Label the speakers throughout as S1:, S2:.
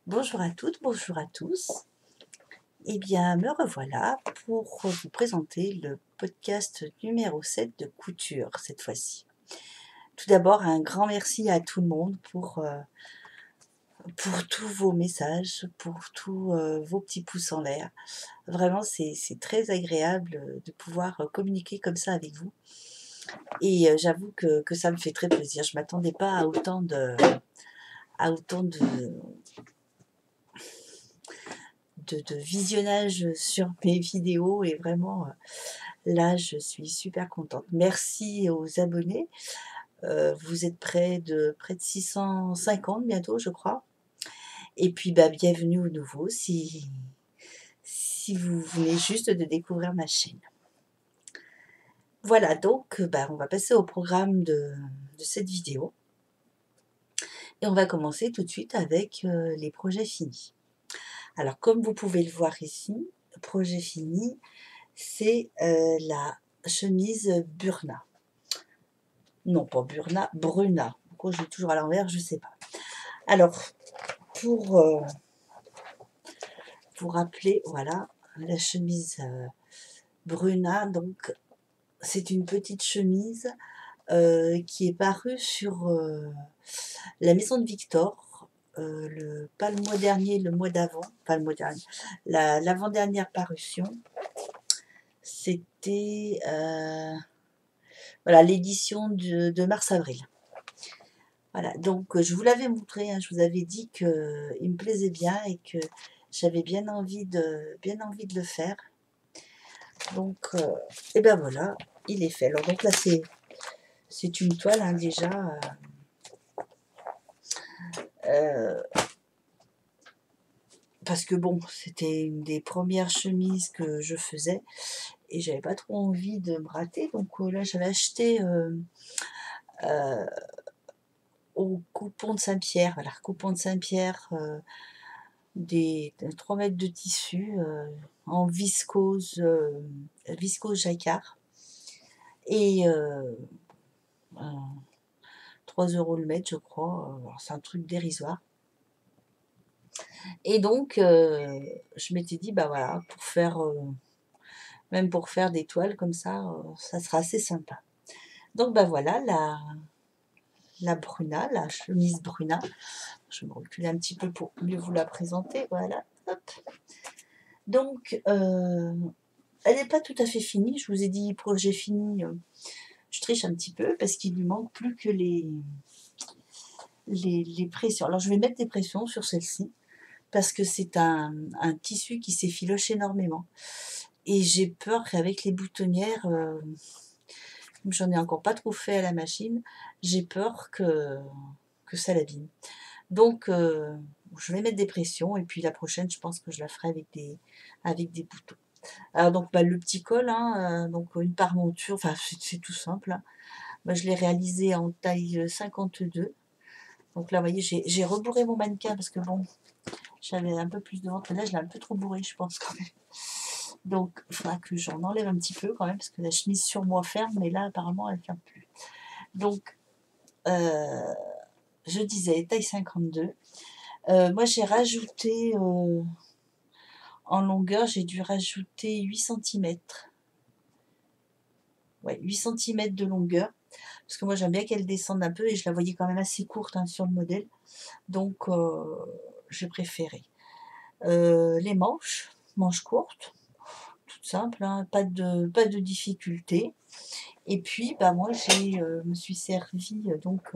S1: Bonjour à toutes, bonjour à tous. Eh bien, me revoilà pour vous présenter le podcast numéro 7 de couture cette fois-ci. Tout d'abord, un grand merci à tout le monde pour tous vos messages, pour tous vos petits pouces en l'air. Vraiment, c'est très agréable de pouvoir communiquer comme ça avec vous. Et j'avoue que ça me fait très plaisir. Je ne m'attendais pas à autant de visionnage sur mes vidéos et vraiment là je suis super contente. Merci aux abonnés, vous êtes près de 650 bientôt je crois et puis bienvenue aux nouveaux si vous venez juste de découvrir ma chaîne. Voilà donc on va passer au programme de cette vidéo et on va commencer tout de suite avec les projets finis. Alors comme vous pouvez le voir ici, projet fini, c'est la chemise Burna. Non, pas Burna, Bruna. Pourquoi je vais toujours à l'envers, je ne sais pas. Alors, pour vous rappeler, voilà, la chemise Bruna, donc c'est une petite chemise qui est parue sur la maison de Victor, pas le mois dernier, le mois d'avant, pas le mois dernier, l'avant-dernière parution, c'était voilà, l'édition de mars-avril. Voilà, donc je vous l'avais montré, hein, je vous avais dit qu'il me plaisait bien et que j'avais bien envie de le faire. Donc, et ben voilà, il est fait. Alors donc là, c'est une toile hein, déjà. Parce que bon, c'était une des premières chemises que je faisais et j'avais pas trop envie de me rater. Donc là, j'avais acheté au Coupon de Saint-Pierre, voilà, Coupon de Saint-Pierre, des 3 mètres de tissu en viscose, viscose jacquard et 3 € le mètre je crois, c'est un truc dérisoire et donc je m'étais dit bah voilà pour faire même pour faire des toiles comme ça sera assez sympa. Donc bah voilà la Bruna, la chemise Bruna. Je vais me reculer un petit peu pour mieux vous la présenter, voilà, hop. Donc elle n'est pas tout à fait finie, je vous ai dit projet fini, je triche un petit peu parce qu'il lui manque plus que les pressions. Alors je vais mettre des pressions sur celle-ci parce que c'est un tissu qui s'effiloche énormément et j'ai peur qu'avec les boutonnières, comme j'en ai encore pas trop fait à la machine, j'ai peur que ça l'abîme. Donc je vais mettre des pressions et puis la prochaine je pense que je la ferai avec des boutons. Alors donc le petit col, hein, donc une paremonture, enfin c'est tout simple, hein. Moi je l'ai réalisé en taille 52. Donc là vous voyez j'ai rebourré mon mannequin parce que bon, j'avais un peu plus de ventre, là je l'ai un peu trop bourré je pense quand même. Donc il faudra que j'en enlève un petit peu quand même parce que la chemise sur moi ferme, mais là apparemment elle ne ferme plus. Donc je disais taille 52. Moi j'ai rajouté en longueur, j'ai dû rajouter 8 centimètres. Ouais, 8 centimètres de longueur. Parce que moi j'aime bien qu'elle descende un peu et je la voyais quand même assez courte hein, sur le modèle. Donc j'ai préféré. Les manches courtes, toutes simples, hein, pas de difficulté. Et puis moi me suis servi donc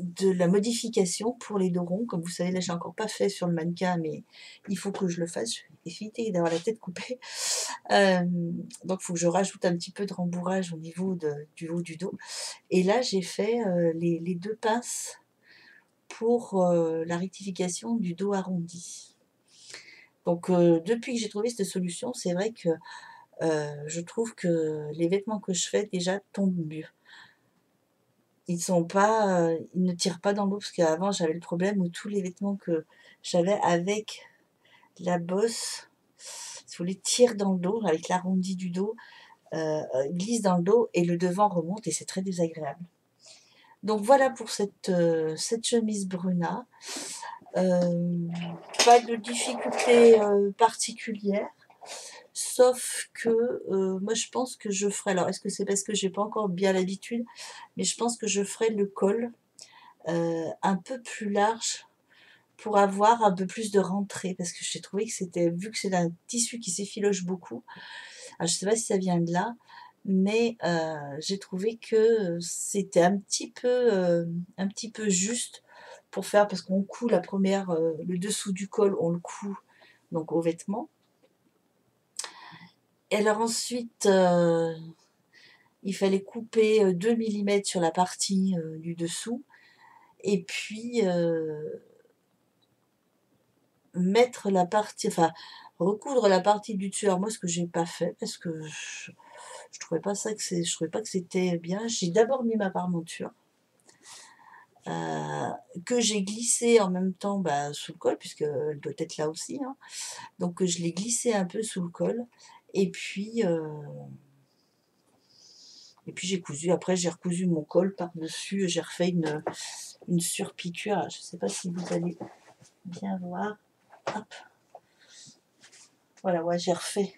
S1: de la modification pour les dos ronds. Comme vous savez, là, j'ai encore pas fait sur le mannequin, mais il faut que je le fasse. Je vais éviter d'avoir la tête coupée. Donc, il faut que je rajoute un petit peu de rembourrage au niveau du haut du dos. Et là, j'ai fait les deux pinces pour la rectification du dos arrondi. Donc, depuis que j'ai trouvé cette solution, c'est vrai que je trouve que les vêtements que je fais déjà tombent mieux. Ils ne tirent pas dans l'eau parce qu'avant j'avais le problème où tous les vêtements que j'avais avec la bosse, si vous voulez, tirent dans le dos avec l'arrondi du dos, glissent dans le dos et le devant remonte et c'est très désagréable. Donc voilà pour cette chemise Bruna. Pas de difficulté particulière, sauf que moi je pense que je ferai, alors est-ce que c'est parce que j'ai pas encore bien l'habitude, mais je pense que je ferai le col un peu plus large pour avoir un peu plus de rentrée, parce que j'ai trouvé que c'était, vu que c'est un tissu qui s'effiloche beaucoup, alors je sais pas si ça vient de là, mais j'ai trouvé que c'était un petit peu juste pour faire, parce qu'on coud la première, le dessous du col, on le coud donc au vêtement. Et alors ensuite, il fallait couper 2 mm sur la partie du dessous, et puis mettre la partie, enfin recoudre la partie du dessus. Alors moi, ce que j'ai pas fait, parce que je trouvais pas ça que je trouvais pas que c'était bien. J'ai d'abord mis ma parmenture que j'ai glissée en même temps sous le col, puisque elle doit être là aussi, hein. Donc je l'ai glissée un peu sous le col, et puis j'ai cousu. Après j'ai recousu mon col par dessus. J'ai refait une surpiqûre. Je sais pas si vous allez bien voir. Hop. Voilà, ouais, j'ai refait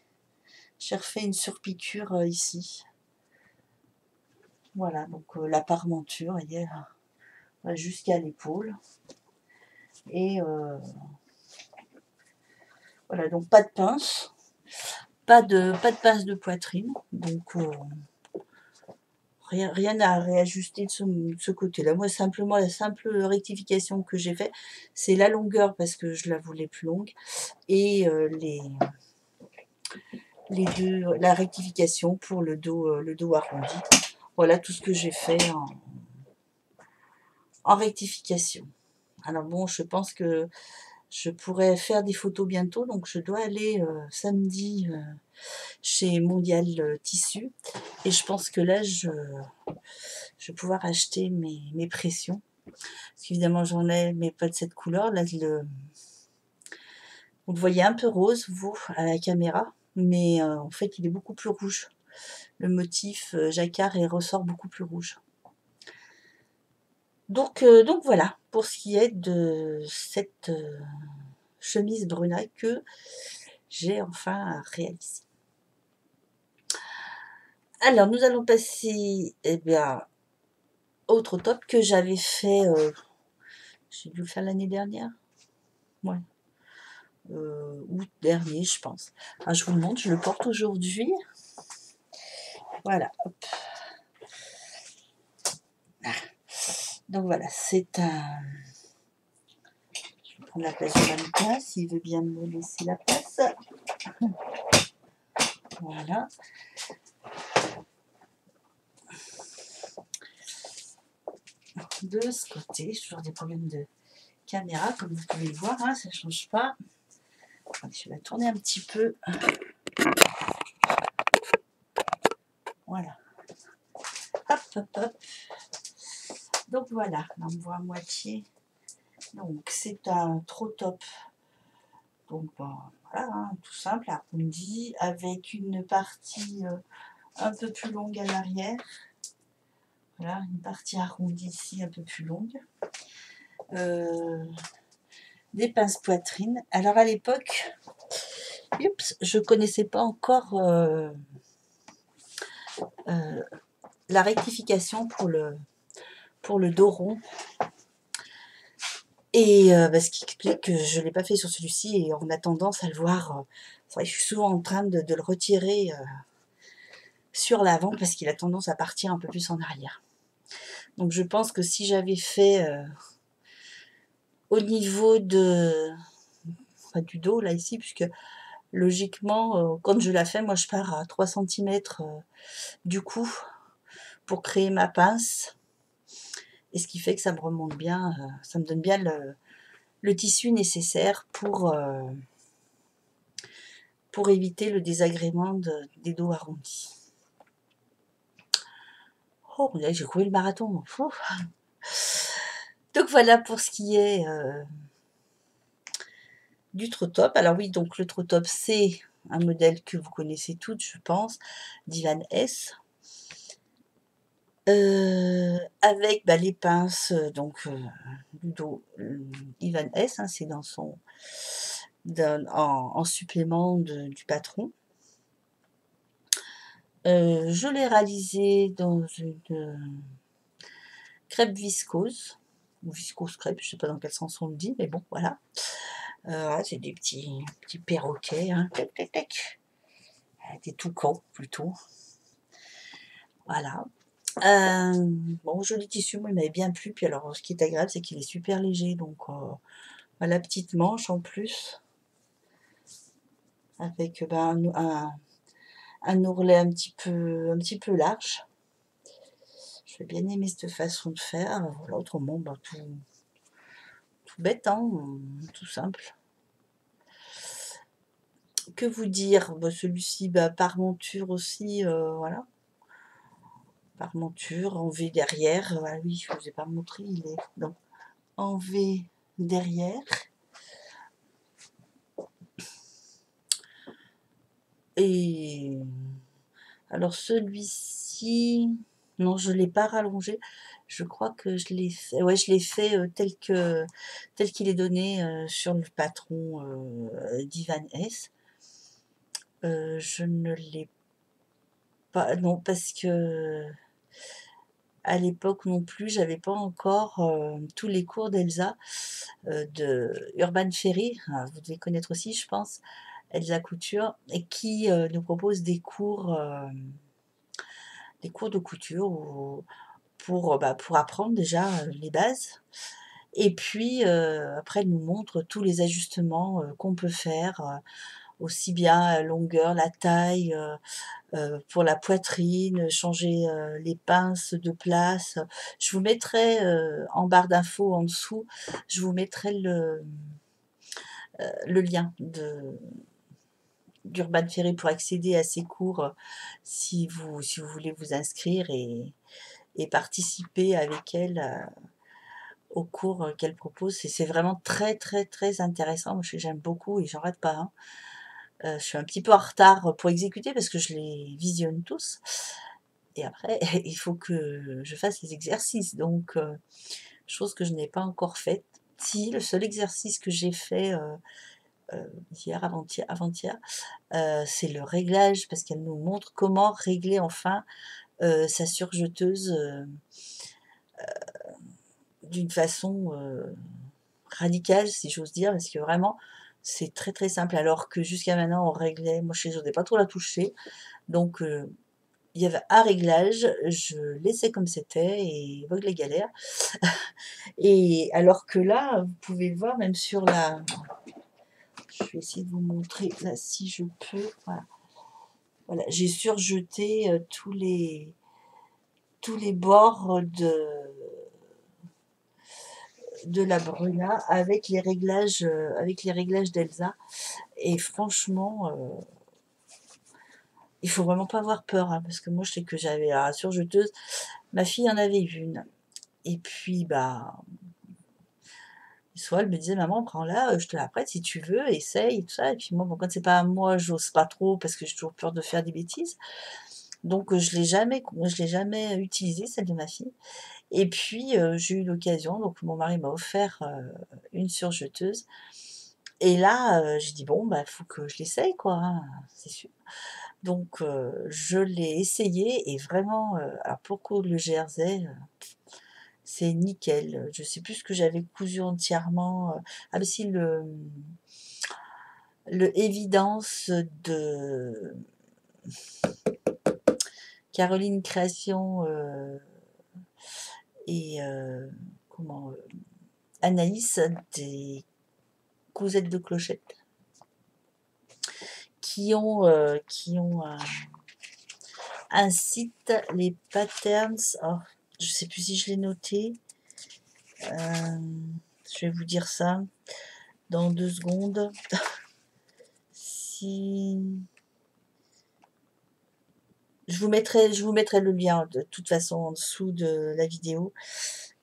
S1: une surpiqûre ici. Voilà, donc la parmenture, elle est jusqu'à l'épaule. Et voilà, donc pas de pince, pas de pince de poitrine, donc rien à réajuster de ce côté-là. Moi, simplement, la simple rectification que j'ai fait, c'est la longueur, parce que je la voulais plus longue, et la rectification pour le dos arrondi. Voilà tout ce que j'ai fait en rectification. Alors bon, je pense que je pourrais faire des photos bientôt, donc je dois aller samedi chez Mondial Tissu, et je pense que là je vais pouvoir acheter mes pressions, parce qu'évidemment j'en ai, mais pas de cette couleur. Là, vous le voyez un peu rose, vous, à la caméra, mais en fait il est beaucoup plus rouge. Le motif jacquard ressort beaucoup plus rouge. Donc voilà, pour ce qui est de cette chemise Bruna que j'ai enfin réalisée. Alors, nous allons passer, autre top que j'avais fait, j'ai dû le faire l'année dernière, ouais, août dernier, je pense. Ah, je vous le montre, je le porte aujourd'hui. Voilà, hop. Donc voilà, c'est un... Je vais prendre la place de mannequin, s'il veut bien me laisser la place. Voilà. De ce côté, j'ai toujours des problèmes de caméra, comme vous pouvez le voir, hein, ça ne change pas. Je vais la tourner un petit peu. Voilà. Hop, hop, hop. Donc voilà, là on me voit à moitié. Donc c'est un trop top. Donc voilà, hein, tout simple, arrondi, avec une partie un peu plus longue à l'arrière. Voilà, une partie arrondie ici, un peu plus longue. Des pinces poitrine. Alors à l'époque, je connaissais pas encore la rectification pour le dos rond. Et ce qui explique que je ne l'ai pas fait sur celui-ci, et on a tendance à le voir. C'est vrai que je suis souvent en train de le retirer sur l'avant, parce qu'il a tendance à partir un peu plus en arrière. Donc je pense que si j'avais fait au niveau du dos, là ici, puisque logiquement, quand je la fais, moi je pars à 3 cm du cou pour créer ma pince. Et ce qui fait que ça me remonte bien, ça me donne bien le tissu nécessaire pour éviter le désagrément des dos arrondis. Oh, j'ai couru le marathon. Donc voilà pour ce qui est du Trotop. Alors oui, donc le Trotop, c'est un modèle que vous connaissez toutes, je pense, d'Ivan S. Avec bah, les pinces, donc Ludo Ivan S, hein, c'est dans son en supplément du patron. Je l'ai réalisé dans une crêpe viscose, ou viscose crêpe, je sais pas dans quel sens on le dit, mais bon, voilà. Voilà, c'est des petits perroquets, hein, tac, tac, tac. Des toucans plutôt. Voilà. Bon, joli tissu, moi il m'avait bien plu. Puis alors, ce qui est agréable, c'est qu'il est super léger. Donc, la petite manche en plus, avec ben, un ourlet un petit peu large. J'ai bien aimé cette façon de faire. Voilà, autrement, ben, tout bête, hein, tout simple. Que vous dire? Ben, celui-ci, ben, par monture aussi, voilà. Par monture, en V derrière. Ah oui, je ne vous ai pas montré, il est donc en V derrière. Et alors celui-ci, non, je ne l'ai pas rallongé. Je crois que je l'ai fait, ouais, je l'ai fait tel qu'il est donné sur le patron d'Ivan S. Je ne l'ai pas, non, parce que à l'époque non plus, j'avais pas encore tous les cours d'Elsa de Urban Ferry. Ah, vous devez connaître aussi, je pense, Elsa Couture, et qui nous propose des cours de couture pour apprendre déjà les bases. Et puis après, elle nous montre tous les ajustements qu'on peut faire, aussi bien longueur, la taille, pour la poitrine, changer les pinces de place. Je vous mettrai en barre d'infos en dessous, je vous mettrai le lien d'Urban Ferry pour accéder à ces cours si vous voulez vous inscrire et participer avec elle aux cours qu'elle propose. C'est vraiment très très très intéressant. Moi, j'aime beaucoup et j'en rate pas un. Je suis un petit peu en retard pour exécuter parce que je les visionne tous. Et après, il faut que je fasse les exercices. Donc, chose que je n'ai pas encore faite. Si, le seul exercice que j'ai fait hier, avant-hier, c'est le réglage, parce qu'elle nous montre comment régler enfin sa surjeteuse d'une façon radicale, si j'ose dire, parce que vraiment, c'est très très simple. Alors que jusqu'à maintenant, on réglait, moi je n'osais pas trop la toucher. Donc, il y avait un réglage, je laissais comme c'était et vogue les galères. Et alors que là, vous pouvez voir même sur la... Je vais essayer de vous montrer là si je peux. Voilà, voilà. J'ai surjeté tous les bords de la Bruna avec les réglages d'Elsa. Et franchement, il faut vraiment pas avoir peur, hein, parce que moi je sais que j'avais la surjeteuse. Ma fille en avait une. Et puis bah soit elle me disait: «Maman, prends-la, je te la prête si tu veux, essaye et tout ça», et puis moi, bon, quand c'est pas à moi, j'ose pas trop parce que j'ai toujours peur de faire des bêtises. Donc je l'ai jamais utilisée, celle de ma fille. Et puis, j'ai eu l'occasion, donc mon mari m'a offert, une surjeteuse, et là, j'ai dit: «Bon, bah, faut que je l'essaye quoi, hein, c'est sûr». Donc je l'ai essayé et vraiment, alors pour coudre le jersey, c'est nickel. Je sais plus ce que j'avais cousu entièrement, ah bah si, le Évidence de Caroline Création, et comment, Anaïs, des cousettes de clochettes qui ont un site, les patterns, oh, je sais plus si je l'ai noté, je vais vous dire ça dans 2 secondes. Si je vous mettrai le lien de toute façon en dessous de la vidéo.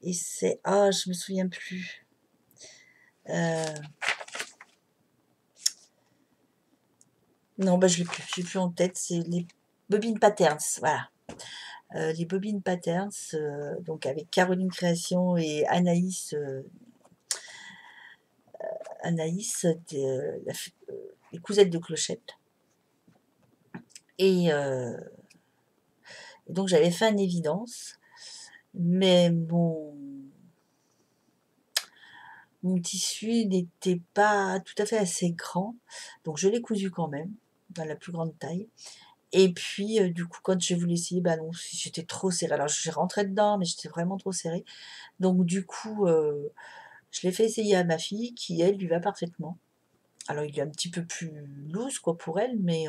S1: Et c'est, ah, je me souviens plus. Non, bah je l'ai plus en tête. C'est les bobines patterns, voilà. les Bobines Patterns, donc avec Caroline Création et Anaïs, les Cousettes de Clochette. Et donc j'avais fait une évidence, mais mon tissu n'était pas tout à fait assez grand, donc je l'ai cousu quand même, dans la plus grande taille. Et puis, du coup, quand j'ai voulu essayer, bah non, j'étais trop serrée. Alors j'ai rentré dedans, mais j'étais vraiment trop serrée. Donc du coup, je l'ai fait essayer à ma fille qui, elle, lui va parfaitement. Alors il est un petit peu plus loose quoi pour elle, mais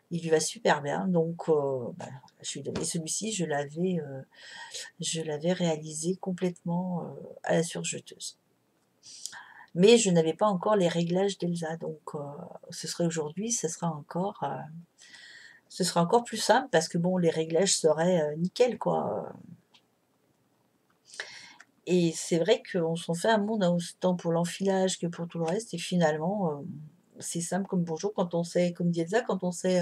S1: il lui va super bien. Donc bah, je lui ai donné celui-ci, je l'avais réalisé complètement à la surjeteuse. Mais je n'avais pas encore les réglages d'Elsa, donc ce serait aujourd'hui, ce sera encore plus simple parce que bon, les réglages seraient nickel quoi. Et c'est vrai qu'on s'en fait un monde, hein, autant pour l'enfilage que pour tout le reste. Et finalement, c'est simple comme bonjour quand on sait, comme dit Elsa, quand on sait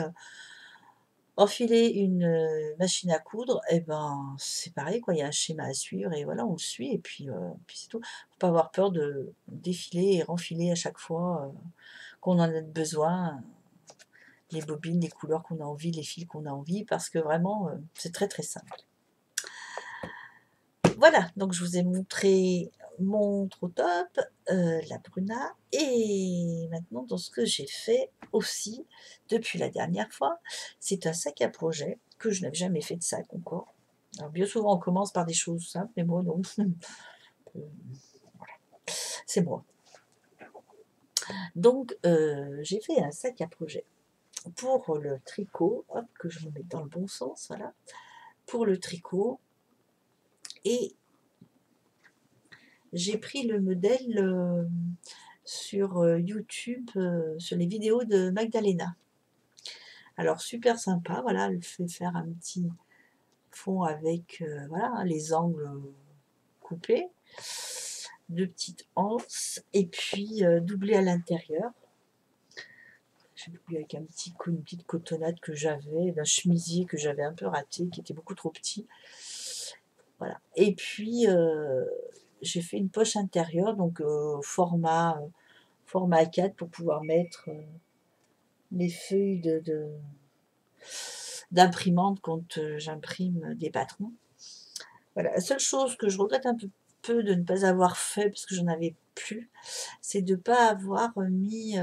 S1: enfiler une machine à coudre, et ben c'est pareil quoi. Il y a un schéma à suivre et voilà, on le suit et puis c'est tout. Faut pas avoir peur de défiler et renfiler à chaque fois qu'on en a besoin. Les bobines, les couleurs qu'on a envie, les fils qu'on a envie, parce que vraiment, c'est très très simple. Voilà, donc je vous ai montré mon trop top, la Bruna, et maintenant dans ce que j'ai fait aussi depuis la dernière fois, c'est un sac à projet que je n'avais jamais fait de sac encore. Alors bien souvent on commence par des choses simples, mais moi non, c'est moi. Donc j'ai fait un sac à projet pour le tricot, hop, que je me mette dans le bon sens, voilà, pour le tricot, et j'ai pris le modèle sur YouTube, sur les vidéos de Magdalena. Alors super sympa, voilà, elle fait faire un petit fond avec voilà, les angles coupés, 2 petites anses, et puis doublé à l'intérieur. J'ai doublé avec une petite cotonnade que j'avais, d'un chemisier que j'avais un peu raté, qui était beaucoup trop petit. Voilà. Et puis j'ai fait une poche intérieure, donc format A4 pour pouvoir mettre les feuilles d'imprimante quand j'imprime des patrons. Voilà. La seule chose que je regrette un peu de ne pas avoir fait, parce que j'en avais plus, c'est de ne pas avoir mis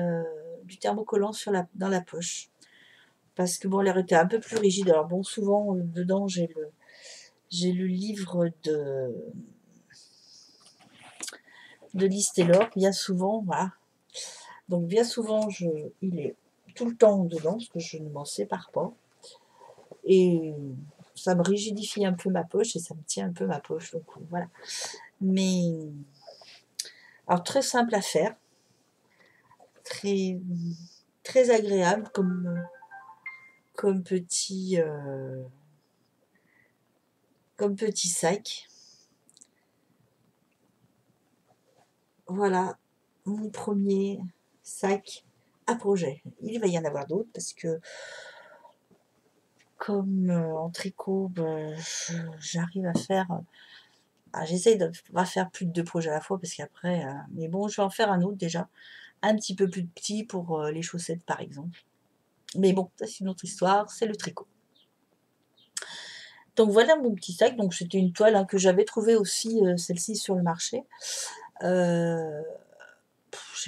S1: du thermocollant dans la poche. Parce que bon, l'air était un peu plus rigide. Alors bon, souvent, dedans, j'ai le livre de Lise Taylor, bien souvent, voilà. Donc bien souvent, il est tout le temps dedans, parce que je ne m'en sépare pas. Et ça me rigidifie un peu ma poche et ça me tient un peu ma poche. Donc voilà. Mais alors très simple à faire, très, très agréable comme petit sac. Voilà mon premier sac à projet. Il va y en avoir d'autres parce que comme en tricot, j'arrive à faire. J'essaye de ne pas faire plus de 2 projets à la fois parce qu'après. Mais bon, je vais en faire un autre déjà, un petit peu plus petit pour les chaussettes par exemple. Mais bon, ça c'est une autre histoire, c'est le tricot. Donc voilà mon petit sac. Donc c'était une toile que j'avais trouvée aussi, celle-ci sur le marché. J'ai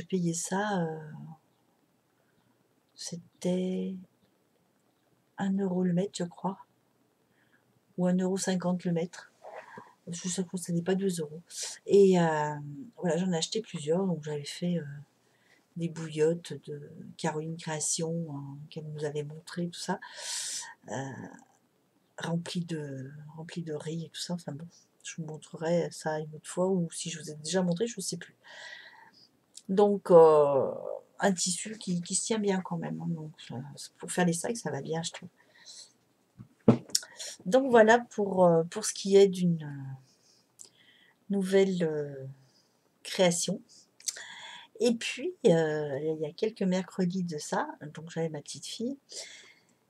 S1: payé ça, c'était 1 € le mètre, je crois, ou 1,50 € le mètre. Je sais que ça n'est pas 2 €. Et voilà, j'en ai acheté plusieurs. Donc j'avais fait des bouillottes de Caroline Création qu'elle nous avait montré, tout ça, rempli de riz et tout ça. Enfin bon, je vous montrerai ça une autre fois, ou si je vous ai déjà montré, je ne sais plus. Donc un tissu qui se tient bien quand même, hein. Donc pour faire les sacs, ça va bien, je trouve. Donc voilà pour ce qui est d'une nouvelle création. Et puis il y a quelques mercredis de ça, donc j'avais ma petite fille,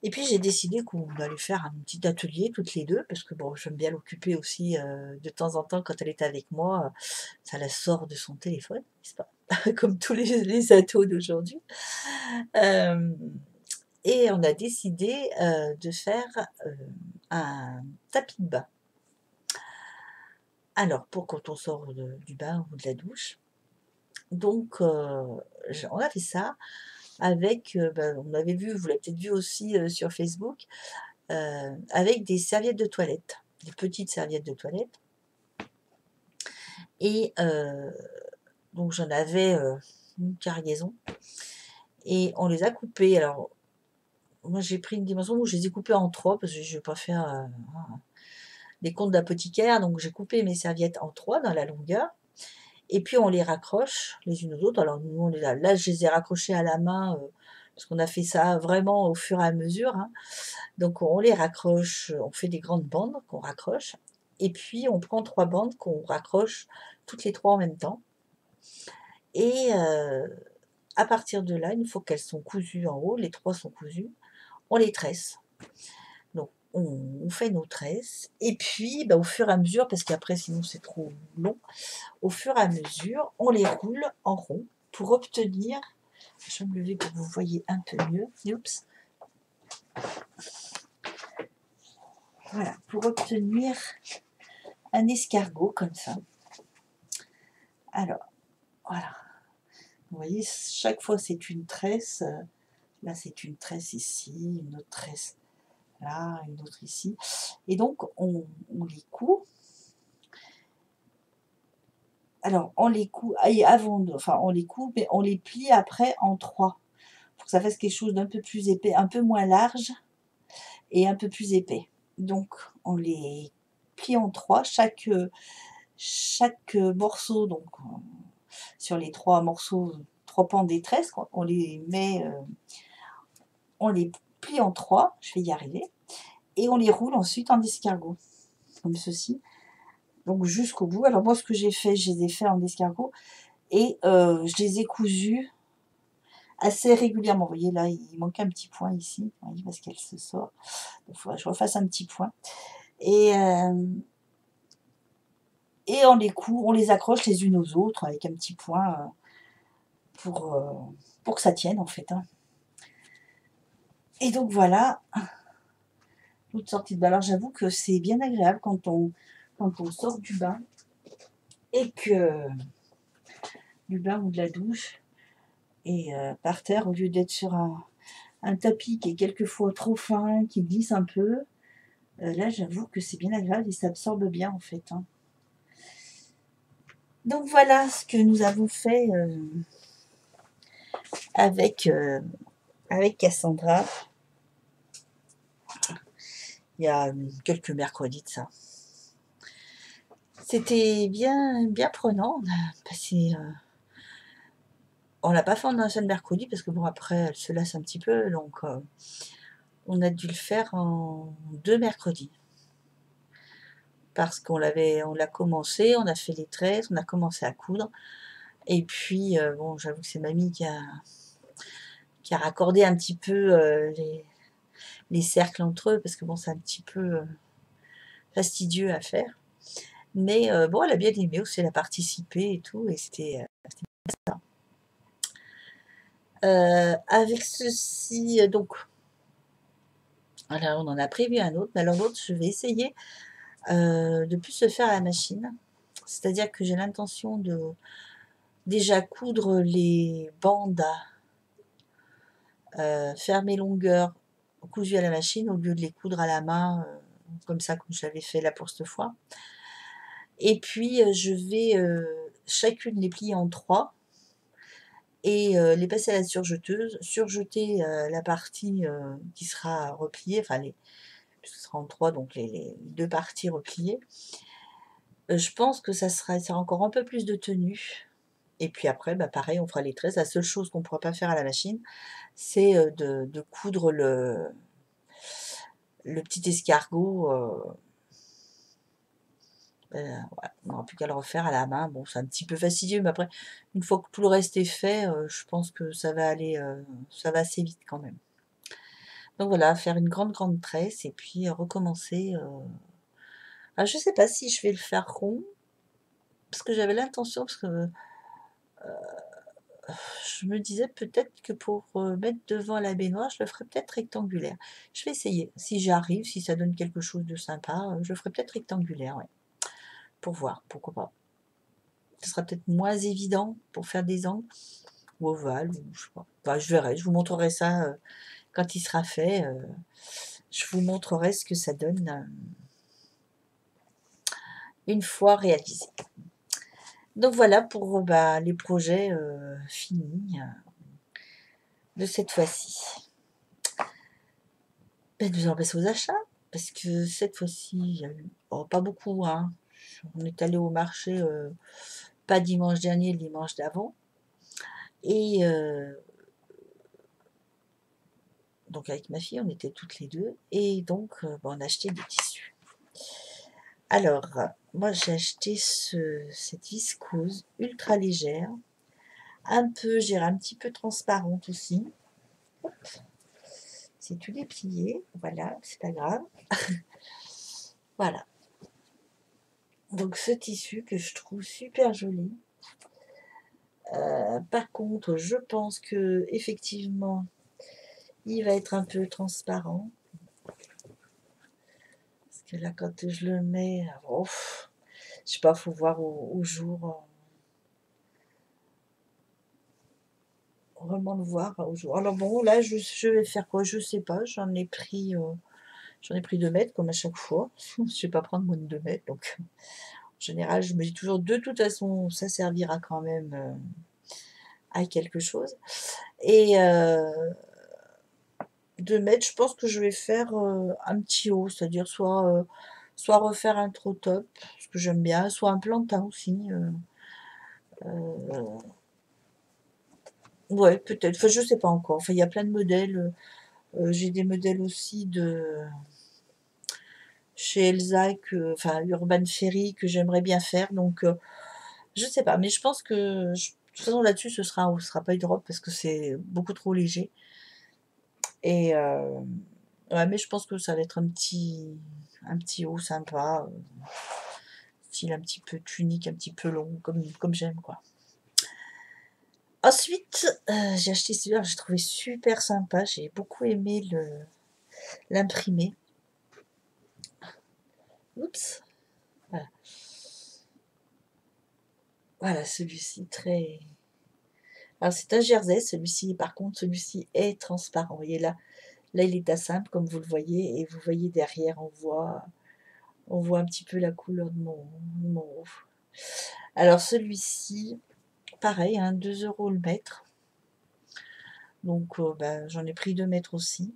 S1: Et puis j'ai décidé qu'on allait faire un petit atelier toutes les 2 parce que bon, j'aime bien l'occuper aussi, de temps en temps quand elle est avec moi, ça la sort de son téléphone, n'est-ce pas? Comme tous les ados d'aujourd'hui. Hem Et on a décidé, de faire, un tapis de bain. Alors pour quand on sort du bain ou de la douche, donc on a fait ça avec, on avait vu, vous l'avez peut-être vu aussi, sur Facebook, avec des serviettes de toilette, des petites serviettes de toilette et donc j'en avais, une cargaison et on les a coupées. Alors moi j'ai pris une dimension où je les ai coupées en 3 parce que je vais pas faire, des comptes d'apothicaire, donc j'ai coupé mes serviettes en 3 dans la longueur et puis on les raccroche les unes aux autres. Alors nous on les a là je les ai raccrochées à la main, parce qu'on a fait ça vraiment au fur et à mesure, hein. Donc on les raccroche, on fait des grandes bandes qu'on raccroche et puis on prend 3 bandes qu'on raccroche toutes les 3 en même temps et à partir de là, une fois qu'elles sont cousues en haut, les 3 sont cousues, on les tresse. Donc on fait nos tresses et puis, au fur et à mesure, parce qu'après sinon c'est trop long, au fur et à mesure, on les roule en rond pour obtenir, je vais me lever pour que vous voyez un peu mieux, oups, voilà, pour obtenir un escargot comme ça. Alors, voilà, vous voyez, chaque fois c'est une tresse, là c'est une tresse ici, une autre tresse là, une autre ici, et donc on les coud. Alors on les coud et avant de enfin on les coud, mais on les plie après en 3 pour que ça fasse quelque chose d'un peu plus épais, un peu moins large et un peu plus épais. Donc on les plie en 3, chaque morceau donc sur les 3 morceaux, 3 pans des tresses, on les met, on les plie en 3, je vais y arriver, et on les roule ensuite en escargot, comme ceci, donc jusqu'au bout. Alors moi ce que j'ai fait, je les ai faits en escargot et je les ai cousus assez régulièrement. Vous voyez là, il manque un petit point ici, vous voyez, parce qu'elle se sort. Il faudrait que je refasse un petit point et on les coud, on les accroche les unes aux autres avec un petit point, pour, heu, pour que ça tienne en fait, hein. Et donc voilà, toute sortie de bain. Alors j'avoue que c'est bien agréable quand on sort du bain et que du bain ou de la douche et par terre au lieu d'être sur un tapis qui est quelquefois trop fin, qui glisse un peu, là j'avoue que c'est bien agréable et ça absorbe bien en fait, hein. Donc voilà ce que nous avons fait, avec, avec Cassandra. Il y a quelques mercredis de ça. C'était bien prenant. On a passé, on l'a pas fait en un seul mercredi parce que bon après elle se lasse un petit peu donc on a dû le faire en 2 mercredis. Parce on l'a commencé, on a fait les tresses, on a commencé à coudre et puis, bon j'avoue que c'est mamie qui a raccordé un petit peu, les cercles entre eux parce que bon c'est un petit peu, fastidieux à faire. Mais bon elle a bien aimé aussi, elle a participé et tout et c'était ça. Avec ceci, donc voilà, on en a prévu un autre, mais alors l'autre je vais essayer, de plus le faire à la machine. C'est-à-dire que j'ai l'intention de déjà coudre les bandes, faire mes longueurs cousues à la machine au lieu de les coudre à la main, comme ça, comme je l'avais fait là pour cette fois. Et puis, je vais, chacune les plier en 3 et les passer à la surjeteuse, surjeter, la partie, qui sera repliée, enfin puisque ce sera en 3 donc les 2 parties repliées. Je pense que ça aura encore un peu plus de tenue et puis après, pareil, on fera les tresses. La seule chose qu'on ne pourra pas faire à la machine, c'est, de coudre le petit escargot, voilà, on n'aura plus qu'à le refaire à la main. Bon, c'est un petit peu fastidieux, mais après, une fois que tout le reste est fait, je pense que ça va aller, ça va assez vite quand même. Donc voilà, faire une grande, grande tresse et puis recommencer. Ah, je sais pas si je vais le faire rond, parce que j'avais l'intention, parce que je me disais peut-être que pour mettre devant la baignoire, je le ferais peut-être rectangulaire. Je vais essayer. Si j'arrive, si ça donne quelque chose de sympa, je le ferai peut-être rectangulaire, ouais. Pour voir, pourquoi pas. Ce sera peut-être moins évident pour faire des angles, ou ovales, ou je sais pas. Enfin, je verrai, je vous montrerai ça quand il sera fait. Je vous montrerai ce que ça donne une fois réalisé. Donc voilà pour les projets finis de cette fois-ci. Nous allons passer aux achats, parce que cette fois-ci, il y a eu pas beaucoup, hein. On est allé au marché, pas dimanche dernier, le dimanche d'avant. Et donc avec ma fille, on était toutes les deux. Et donc, on a acheté des tissus. Alors, moi j'ai acheté cette viscose ultra légère, j'irai un petit peu transparente aussi. Hop, c'est tout déplié, voilà, c'est pas grave. Voilà. Donc ce tissu que je trouve super joli. Par contre, je pense que effectivement, il va être un peu transparent. Parce que là, quand je le mets, je sais pas, faut voir au jour. Vraiment le voir au jour. Alors bon, là, je vais faire quoi? Je sais pas. J'en ai pris 2 mètres comme à chaque fois. Je vais pas prendre moins de 2 mètres. Donc, en général, je me dis toujours, de toute façon, ça servira quand même à quelque chose. Et 2 mètres, je pense que je vais faire un petit haut, c'est-à-dire soit refaire un trop top, ce que j'aime bien, soit un plantain aussi. Euh, ouais, peut-être. Enfin, je sais pas encore. Enfin, il y a plein de modèles. J'ai des modèles aussi de chez Elsa, enfin Urban Ferry, que j'aimerais bien faire. Donc, je sais pas. Mais je pense que, de toute façon, là-dessus, ce sera pas une robe parce que c'est beaucoup trop léger. Et ouais, mais je pense que ça va être un petit haut sympa, style un petit peu tunique, un petit peu long, comme j'aime, quoi. Ensuite, j'ai acheté celui-là, j'ai trouvé super sympa. J'ai beaucoup aimé l'imprimer. Oups. Voilà, voilà, celui-ci très. Alors c'est un jersey, celui-ci. Par contre, celui-ci est transparent. Vous voyez là il est à simple, comme vous le voyez, et vous voyez derrière, on voit un petit peu la couleur de mon haut. Alors celui-ci, pareil, hein, 2 € le mètre. Donc j'en ai pris 2 mètres aussi.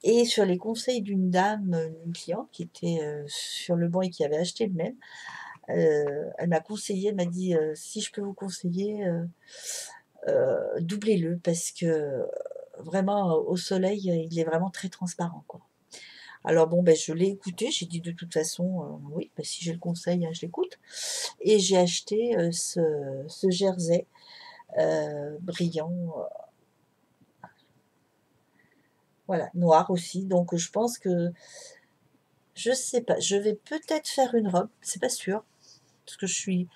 S1: Et sur les conseils d'une dame, une cliente qui était sur le banc et qui avait acheté le même, elle m'a conseillé, elle m'a dit si je peux vous conseiller, doublez-le parce que vraiment au soleil, il est vraiment très transparent, quoi. Alors bon, je l'ai écouté, j'ai dit de toute façon, oui, si j'ai le conseil, hein, je l'écoute. Et j'ai acheté ce jersey brillant, voilà, noir aussi. Donc je pense que, je sais pas, je vais peut-être faire une robe, c'est pas sûr, parce que je suis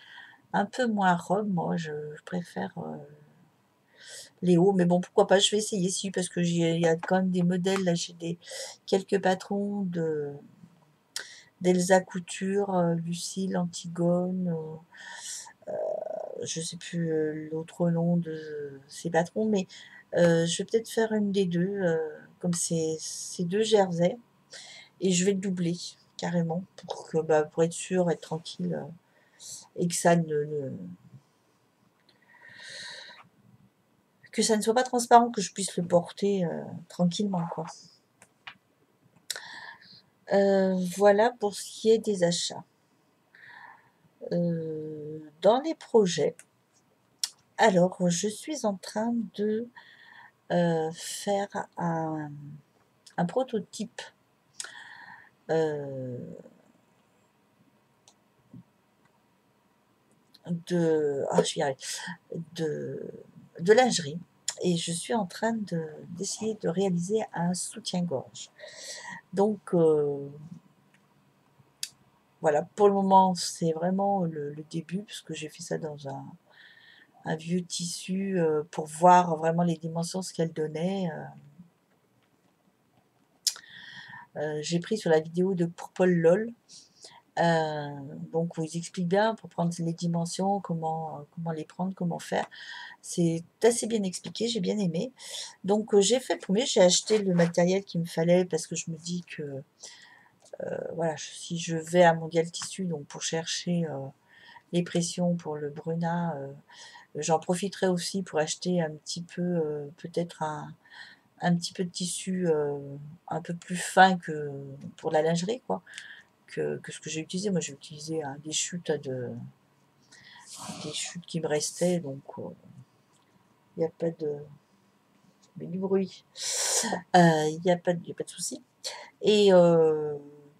S1: un peu moins robe, moi, je préfère les hauts, mais bon, pourquoi pas, je vais essayer, si, parce que il y a quand même des modèles, là, j'ai quelques patrons d'Elsa Couture, Lucille, Antigone, je sais plus l'autre nom de ces patrons, mais je vais peut-être faire une des deux, comme ces deux jerseys, et je vais le doubler carrément pour être sûr, être tranquille, et que ça ne soit pas transparent, que je puisse le porter tranquillement, quoi. Voilà pour ce qui est des achats. Dans les projets, alors je suis en train de faire un prototype euh, je vais y arriver, de lingerie. et je suis en train d'essayer de réaliser un soutien-gorge. Donc voilà, pour le moment, c'est vraiment le début, puisque j'ai fait ça dans un vieux tissu pour voir vraiment les dimensions, ce qu'elle donnait. J'ai pris sur la vidéo de pour Paul LOL. Donc on vous explique bien pour prendre les dimensions, comment les prendre, comment faire. C'est assez bien expliqué, j'ai bien aimé. Donc j'ai fait le premier, j'ai acheté le matériel qu'il me fallait parce que je me dis que voilà, si je vais à Mondial Tissu, donc pour chercher les pressions pour le Bruna, j'en profiterai aussi pour acheter un petit peu, peut-être un petit peu de tissu un peu plus fin que pour la lingerie, quoi, que ce que j'ai utilisé. Moi, j'ai utilisé des chutes qui me restaient, donc il n'y a pas de, mais du bruit. Il n'y a pas de souci. Et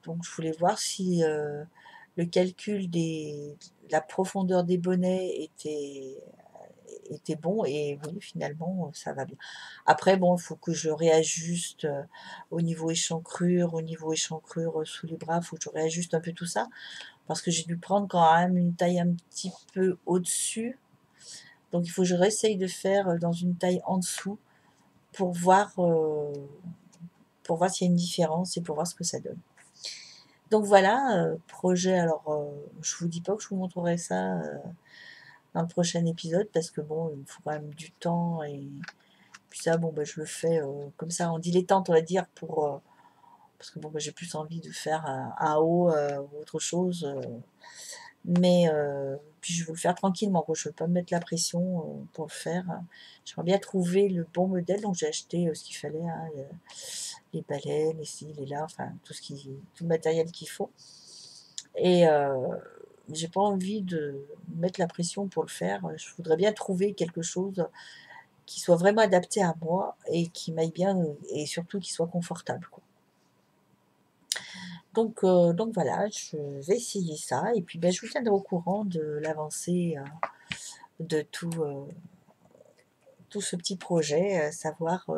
S1: donc, je voulais voir si le calcul de la profondeur des bonnets était bon, et oui, finalement, ça va bien. Après, bon, il faut que je réajuste au niveau échancrure sous les bras, il faut que je réajuste un peu tout ça, parce que j'ai dû prendre quand même une taille un petit peu au-dessus. Donc, il faut que je réessaye de faire dans une taille en dessous pour voir, s'il y a une différence et pour voir ce que ça donne. Donc voilà, projet. Alors, je vous dis pas que je vous montrerai ça dans le prochain épisode, parce que bon, il me faut quand même du temps, et puis ça, bon, bah, je le fais comme ça en dilettante, on va dire, parce que bon, bah, j'ai plus envie de faire un haut ou autre chose. Mais puis je veux le faire tranquillement, quoi. Je veux pas me mettre la pression pour le faire. J'aimerais bien trouver le bon modèle, donc j'ai acheté ce qu'il fallait, hein, les balais, les ci, les là, enfin tout le matériel qu'il faut. Et j'ai pas envie de mettre la pression pour le faire. Je voudrais bien trouver quelque chose qui soit vraiment adapté à moi et qui m'aille bien, et surtout qui soit confortable, quoi. Donc voilà, je vais essayer ça, et puis ben, je vous tiendrai au courant de l'avancée de tout ce petit projet, savoir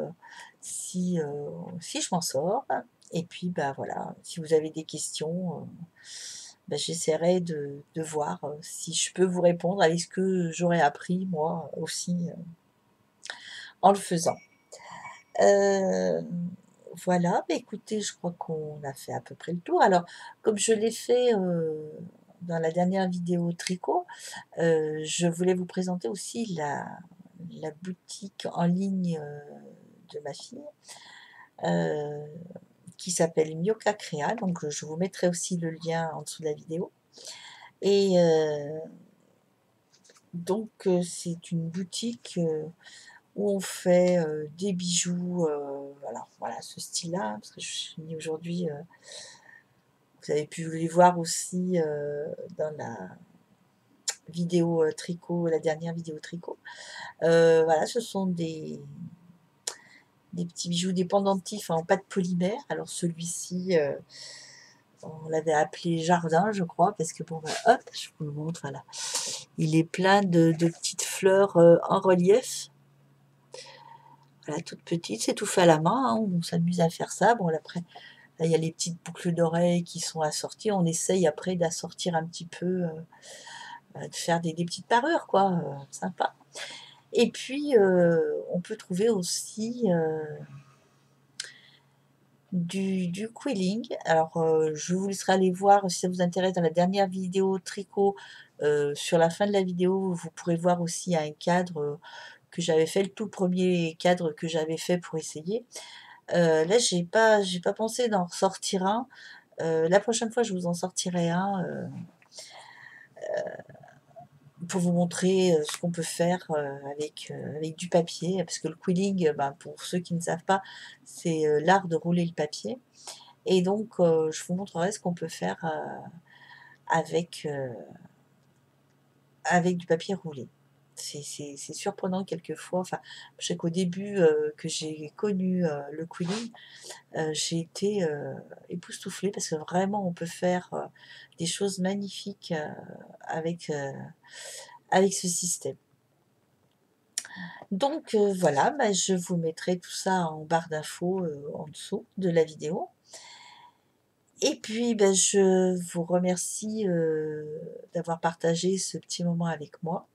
S1: si je m'en sors. Et puis ben voilà, si vous avez des questions, ben, j'essaierai de voir si je peux vous répondre avec ce que j'aurais appris moi aussi en le faisant. Voilà, bah, écoutez, je crois qu'on a fait à peu près le tour. Alors, comme je l'ai fait dans la dernière vidéo tricot, je voulais vous présenter aussi la boutique en ligne de ma fille, euh, qui s'appelle Myoka Créa. Donc, je vous mettrai aussi le lien en dessous de la vidéo. Et donc, c'est une boutique où on fait des bijoux, alors voilà, ce style-là, parce que je suis mis aujourd'hui, vous avez pu les voir aussi dans la vidéo tricot, la dernière vidéo tricot. Voilà, ce sont des petits bijoux, des pendentifs en pâte polymère. Alors celui-ci, on l'avait appelé jardin, je crois, parce que bon, bah, hop, je vous le montre, voilà. Il est plein de petites fleurs en relief. Voilà, toutes petites, c'est tout fait à la main, hein, on s'amuse à faire ça. Bon, après, là, il y a les petites boucles d'oreilles qui sont assorties. On essaye après d'assortir un petit peu, de faire des petites parures, quoi, sympa. Et puis, on peut trouver aussi du quilling. Alors, je vous laisserai aller voir si ça vous intéresse dans la dernière vidéo tricot. Sur la fin de la vidéo, vous pourrez voir aussi un cadre que j'avais fait, le tout premier cadre que j'avais fait pour essayer. Là, j'ai pas pensé d'en ressortir un. La prochaine fois, je vous en sortirai un pour vous montrer ce qu'on peut faire avec du papier, parce que le quilling, ben, pour ceux qui ne savent pas, c'est l'art de rouler le papier. Et donc, je vous montrerai ce qu'on peut faire avec, avec du papier roulé. C'est surprenant quelquefois. Enfin, je sais qu'au début que j'ai connu le quilling, j'ai été époustouflée, parce que vraiment, on peut faire des choses magnifiques avec ce système. Donc voilà, bah, je vous mettrai tout ça en barre d'infos, en dessous de la vidéo. Et puis, bah, je vous remercie, d'avoir partagé ce petit moment avec moi.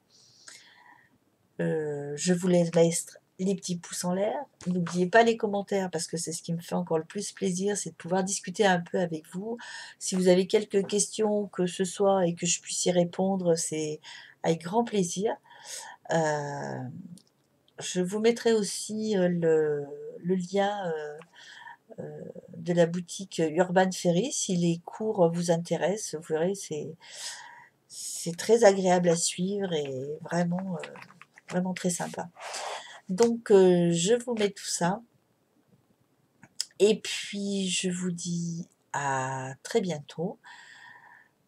S1: Je vous laisse mettre les petits pouces en l'air. N'oubliez pas les commentaires parce que c'est ce qui me fait encore le plus plaisir, c'est de pouvoir discuter un peu avec vous. Si vous avez quelques questions que ce soit et que je puisse y répondre, c'est avec grand plaisir. Heu, je vous mettrai aussi, le lien, de la boutique Urban Ferry si les cours vous intéressent. Vous verrez, c'est très agréable à suivre et vraiment, vraiment très sympa. Donc je vous mets tout ça et puis je vous dis à très bientôt,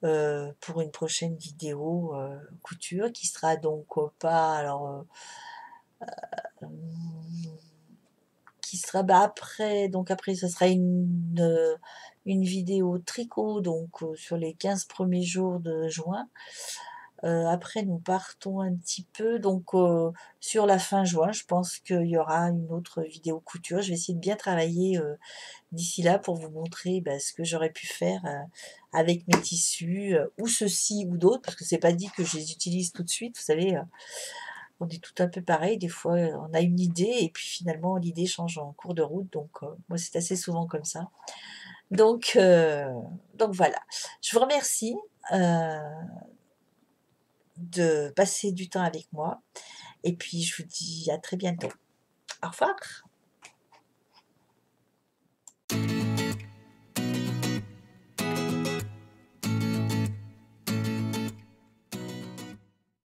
S1: pour une prochaine vidéo, couture qui sera donc, pas alors, hem, qui sera, bah, après ça sera une vidéo tricot donc, sur les 15 premiers jours de juin. Après nous partons un petit peu donc sur la fin juin, je pense qu'il y aura une autre vidéo couture. Je vais essayer de bien travailler, d'ici là pour vous montrer, bah, ce que j'aurais pu faire, avec mes tissus, ou ceux-ci ou d'autres, parce que c'est pas dit que je les utilise tout de suite. Vous savez, on est tout un peu pareil, des fois, on a une idée et puis finalement l'idée change en cours de route donc moi c'est assez souvent comme ça. Donc voilà. Je vous remercie, heu, de passer du temps avec moi et puis je vous dis à très bientôt. Au revoir.